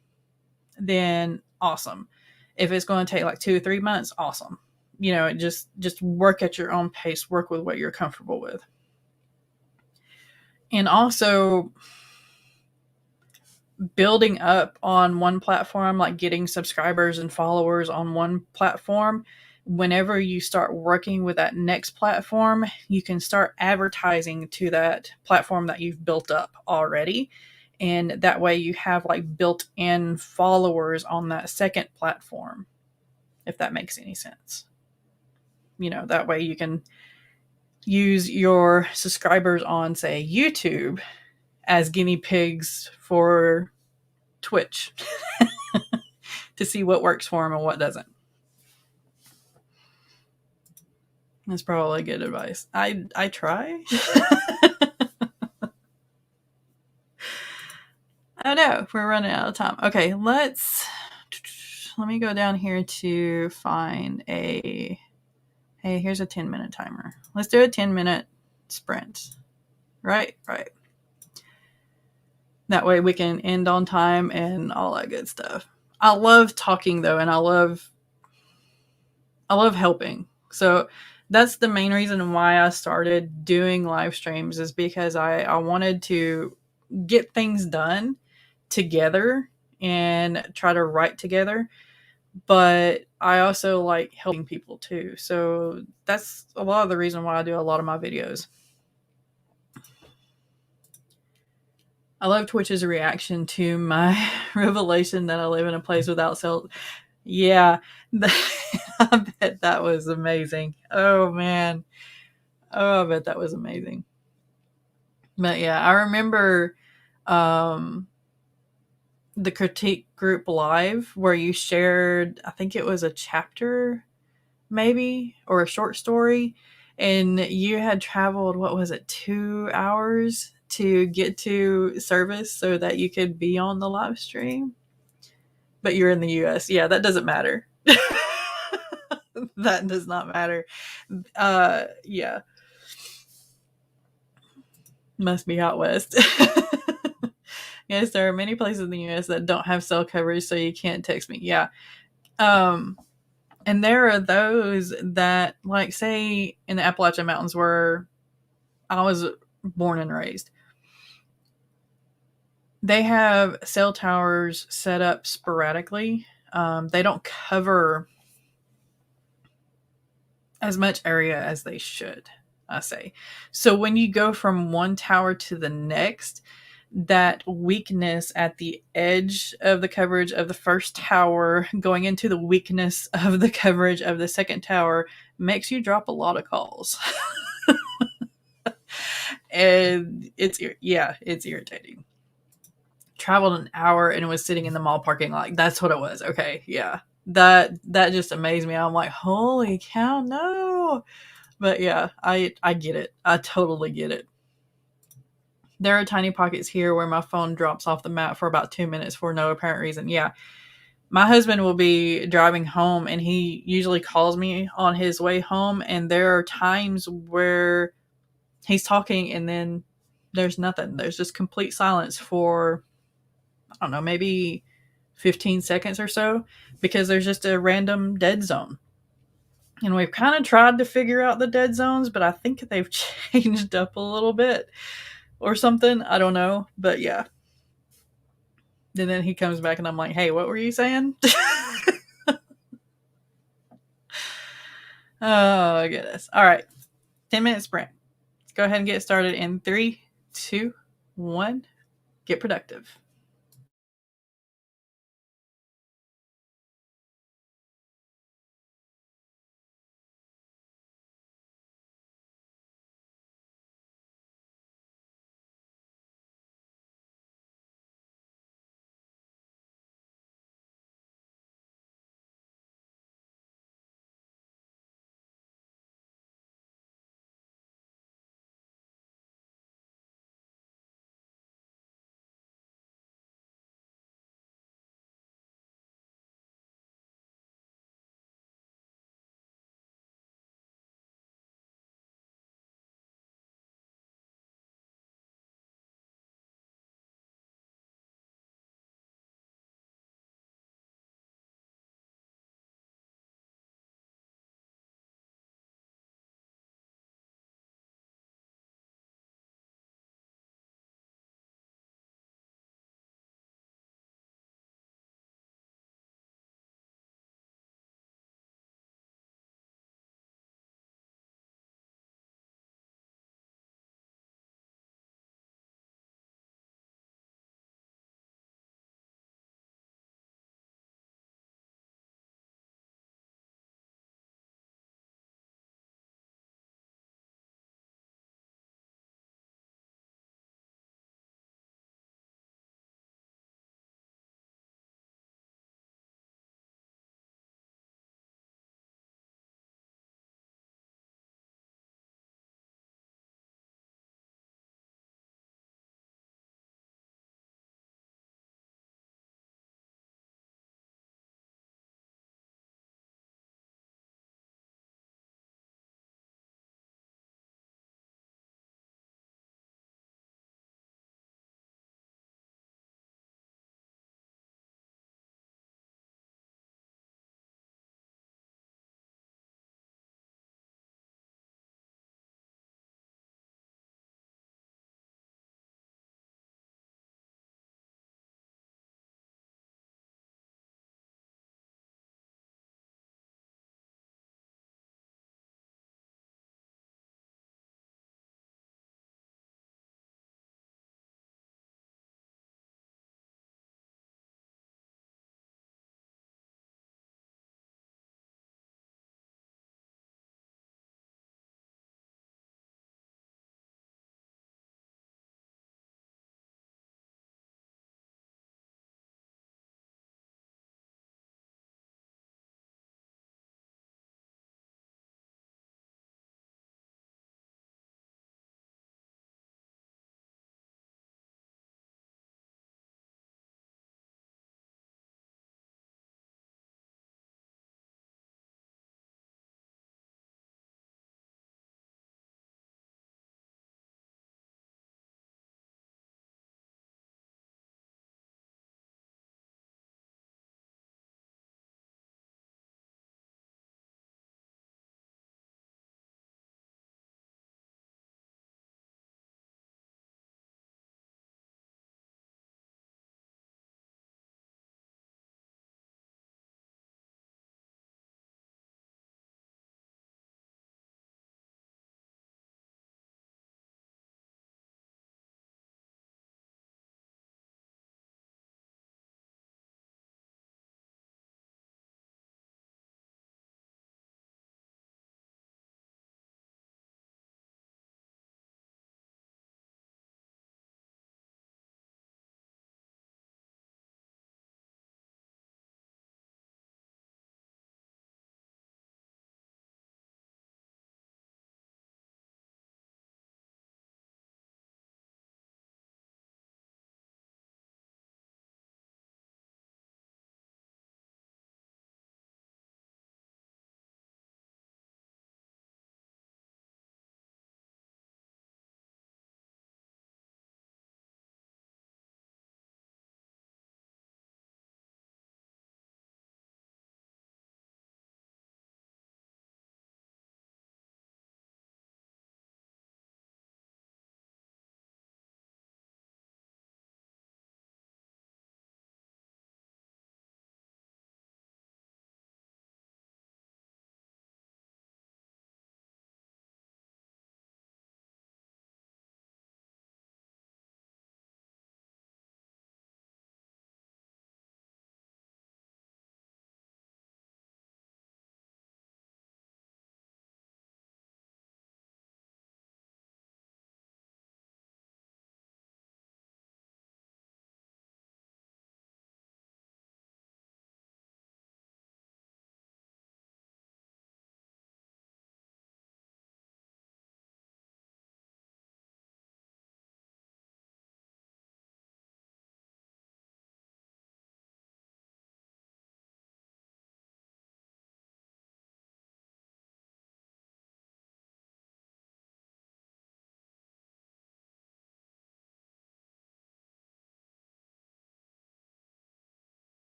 Speaker 1: awesome. If it's going to take like 2 or 3 months, awesome. Just work at your own pace, work with what you're comfortable with. And also building up on one platform, like getting subscribers and followers on one platform. Whenever you start working with that next platform, you can start advertising to that platform that you've built up already. And that way you have like built-in followers on that second platform, if that makes any sense. That way you can use your subscribers on, say, YouTube as guinea pigs for Twitch to see what works for them and what doesn't. That's probably good advice. I try. Oh no, we're running out of time. Okay, let me go down here to find hey, here's a 10-minute timer. Let's do a 10-minute sprint. Right. That way we can end on time and all that good stuff. I love talking though, and I love helping. So that's the main reason why I started doing live streams, is because I wanted to get things done together and try to write together. But I also like helping people too. So that's a lot of the reason why I do a lot of my videos. I love Twitch's reaction to my revelation that I live in a place without cell. Yeah, I bet that was amazing. Oh, man. Oh, I bet that was amazing. But yeah, I remember the critique group live where you shared, I think it was a chapter maybe, or a short story. And you had traveled, what was it, 2 hours to get to service so that you could be on the live stream. But you're in the US. Yeah, that doesn't matter. That does not matter. Yeah. Must be out west. Yes, there are many places in the US that don't have cell coverage, so you can't text me. Yeah. Um, and there are those that, like, say in the Appalachian Mountains where I was born and raised, they have cell towers set up sporadically. They don't cover as much area as they should, I say. So when you go from one tower to the next, that weakness at the edge of the coverage of the first tower going into the weakness of the coverage of the second tower makes you drop a lot of calls. And it's irritating. Traveled an hour and was sitting in the mall parking lot. That's what it was. Okay, yeah. That just amazed me. I'm like, holy cow, no. But yeah, I get it. I totally get it. There are tiny pockets here where my phone drops off the map for about 2 minutes for no apparent reason. Yeah. My husband will be driving home and he usually calls me on his way home. And there are times where he's talking and then there's nothing. There's just complete silence for, I don't know, maybe 15 seconds or so because there's just a random dead zone. And we've kind of tried to figure out the dead zones, but I think they've changed up a little bit or something. I don't know. But yeah. And then he comes back and I'm like, hey, what were you saying? Oh, goodness. All right. 10-minute sprint. Let's go ahead and get started in 3, 2, 1. Get productive.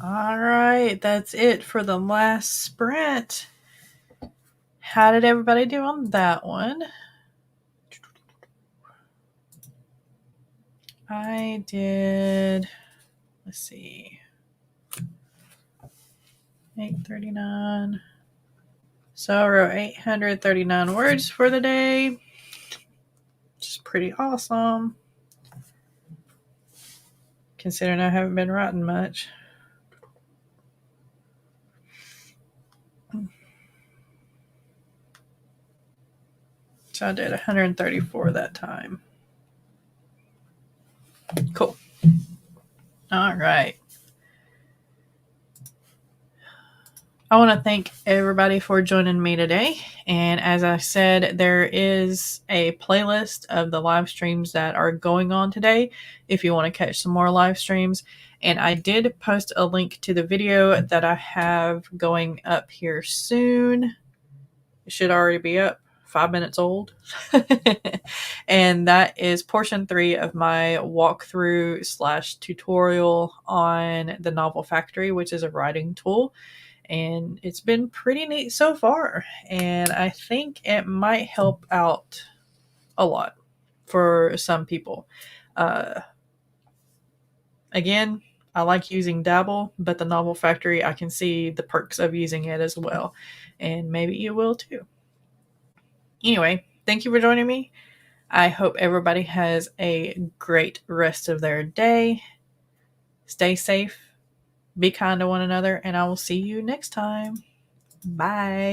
Speaker 1: All right, that's it for the last sprint. How did everybody do on that one? I did, let's see, 839. So I wrote 839 words for the day, which is pretty awesome, considering I haven't been writing much. So I did 134 that time. Cool. All right. I want to thank everybody for joining me today. And as I said, there is a playlist of the live streams that are going on today if you want to catch some more live streams. And I did post a link to the video that I have going up here soon. It should already be up, 5 minutes old. And that is portion 3 of my walkthrough / tutorial on the Novel Factory, which is a writing tool. And it's been pretty neat so far. And I think it might help out a lot for some people. Again, I like using Dabble, but the Novel Factory, I can see the perks of using it as well. And maybe you will too. Anyway, thank you for joining me. I hope everybody has a great rest of their day. Stay safe, be kind to one another, and I will see you next time. Bye.